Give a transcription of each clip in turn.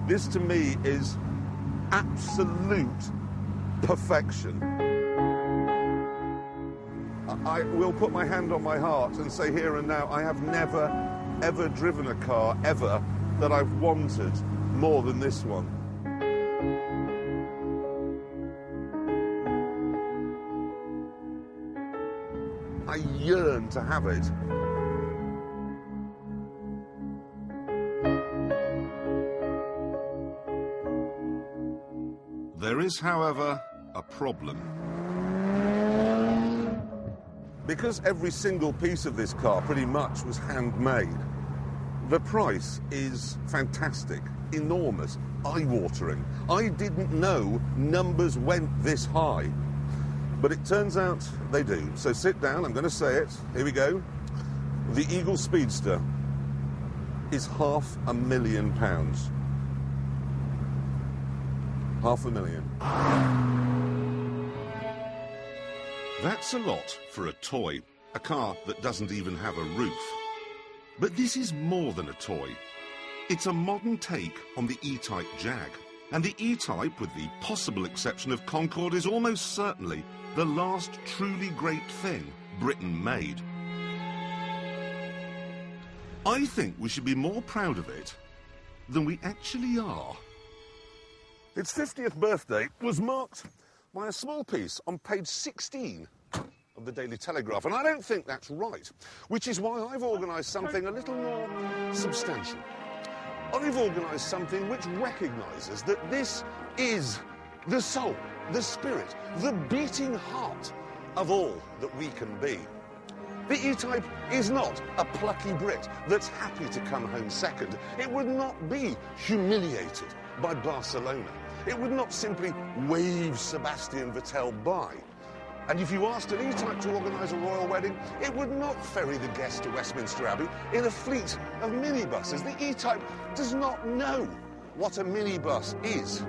This, to me, is absolute perfection. I will put my hand on my heart and say here and now, I have never, ever driven a car, ever, that I've wanted more than this one. I yearn to have it. There is, however, a problem. Because every single piece of this car pretty much was handmade, the price is fantastic, enormous, eye-watering. I didn't know numbers went this high, but it turns out they do. So sit down, I'm going to say it. Here we go. The Eagle Speedster is £500,000. £500,000. That's a lot for a toy, a car that doesn't even have a roof. But this is more than a toy. It's a modern take on the E-Type Jag. And the E-Type, with the possible exception of Concorde, is almost certainly the last truly great thing Britain made. I think we should be more proud of it than we actually are. Its 50th birthday was marked by a small piece on page 16 of the Daily Telegraph, and I don't think that's right, which is why I've organised something a little more substantial. I've organised something which recognises that this is the soul, the spirit, the beating heart of all that we can be. The E-Type is not a plucky Brit that's happy to come home second. It would not be humiliated by Barcelona. It would not simply wave Sebastian Vettel by. And if you asked an E-Type to organise a royal wedding, it would not ferry the guests to Westminster Abbey in a fleet of minibuses. The E-Type does not know what a minibus is.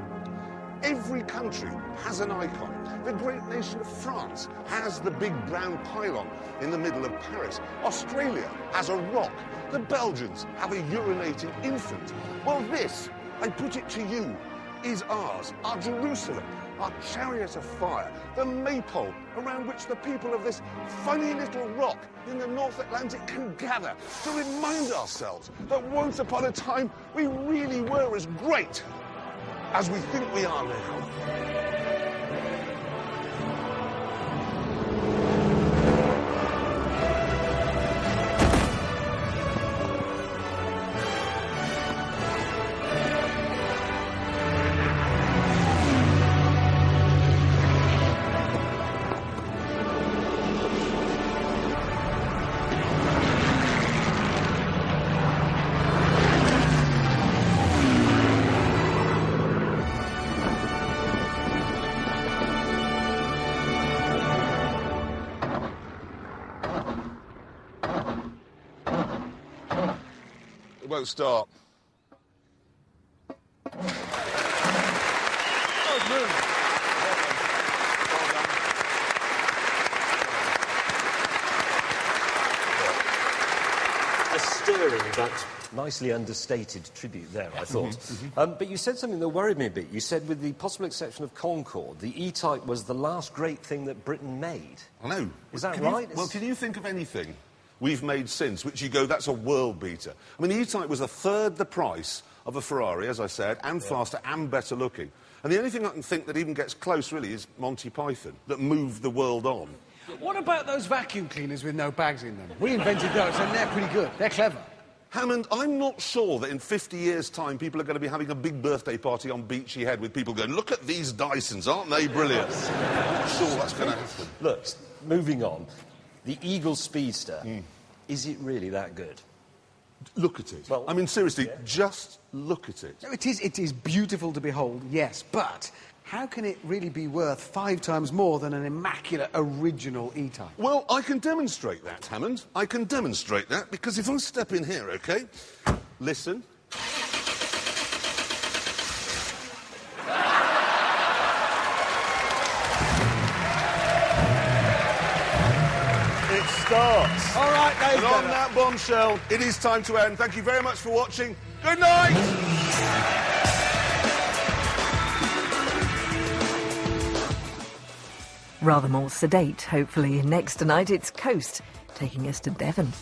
Every country has an icon. The great nation of France has the big brown pylon in the middle of Paris. Australia has a rock. The Belgians have a urinating infant. Well, this, I put it to you, is ours, our Jerusalem, our chariot of fire, the maypole around which the people of this funny little rock in the North Atlantic can gather to remind ourselves that once upon a time we really were as great as we think we are now. Won't start. A stirring but nicely understated tribute there, I thought. But you said something that worried me a bit. You said, with the possible exception of Concorde, the E-Type was the last great thing that Britain made. I know. Is that right? Well, can you think of anything we've made since which you go, that's a world beater? I mean, the E-Type was a third the price of a Ferrari, as I said, and faster and better looking. And the only thing I can think that even gets close, really, is Monty Python, that moved the world on. What about those vacuum cleaners with no bags in them? We invented those, and they're pretty good. They're clever. Hammond, I'm not sure that in 50 years' time people are going to be having a big birthday party on Beachy Head with people going, look at these Dysons, aren't they brilliant? I'm not sure that's going to happen. Look, moving on. The Eagle Speedster, is it really that good? Look at it. Well, I mean, seriously, just look at it. No, it is beautiful to behold, yes, but how can it really be worth 5 times more than an immaculate original E-Type? Well, I can demonstrate that, Hammond. I can demonstrate that, because if I step in here, OK? Listen. It's start. All right, Dave. And on that bombshell, it is time to end. Thank you very much for watching. Good night! Rather more sedate, hopefully. Next tonight, it's Coast, taking us to Devon.